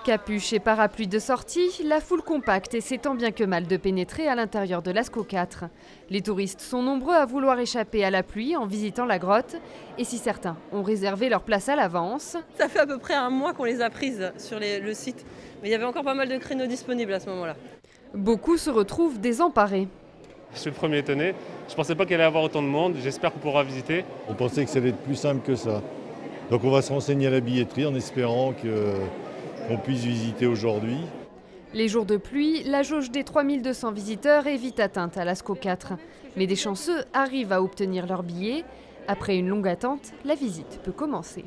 Capuche et parapluie de sortie, la foule compacte essaie tant bien que mal de pénétrer à l'intérieur de Lascaux 4. Les touristes sont nombreux à vouloir échapper à la pluie en visitant la grotte. Et si certains ont réservé leur place à l'avance, Ça fait à peu près un mois qu'on les a prises sur le site. Mais il y avait encore pas mal de créneaux disponibles à ce moment-là. beaucoup se retrouvent désemparés. Je suis le premier étonné. Je ne pensais pas qu'il allait y avoir autant de monde. J'espère qu'on pourra visiter. On pensait que ça allait être plus simple que ça. Donc on va se renseigner à la billetterie en espérant qu'on puisse visiter aujourd'hui. Les jours de pluie, la jauge des 3200 visiteurs est vite atteinte à Lascaux 4. Mais des chanceux arrivent à obtenir leur billet. Après une longue attente, la visite peut commencer.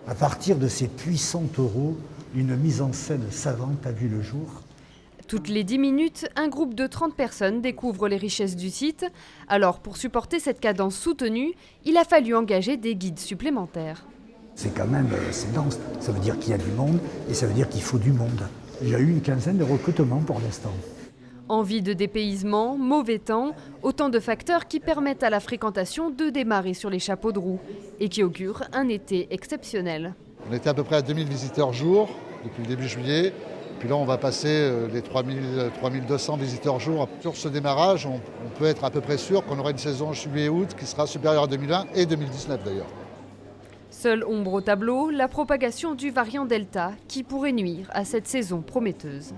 À partir de ces puissants taureaux, une mise en scène savante a vu le jour. Toutes les 10 minutes, un groupe de 30 personnes découvre les richesses du site. Alors, pour supporter cette cadence soutenue, il a fallu engager des guides supplémentaires. C'est quand même c'est dense. Ça veut dire qu'il y a du monde et ça veut dire qu'il faut du monde. Il y a eu une quinzaine de recrutements pour l'instant. Envie de dépaysement, mauvais temps, autant de facteurs qui permettent à la fréquentation de démarrer sur les chapeaux de roue et qui augurent un été exceptionnel. On était à peu près à 2000 visiteurs jour depuis le début juillet. Puis là, on va passer les 3200 visiteurs jour. Sur ce démarrage, on peut être à peu près sûr qu'on aura une saison juillet-août qui sera supérieure à 2020 et 2019 d'ailleurs. Seule ombre au tableau, la propagation du variant Delta qui pourrait nuire à cette saison prometteuse.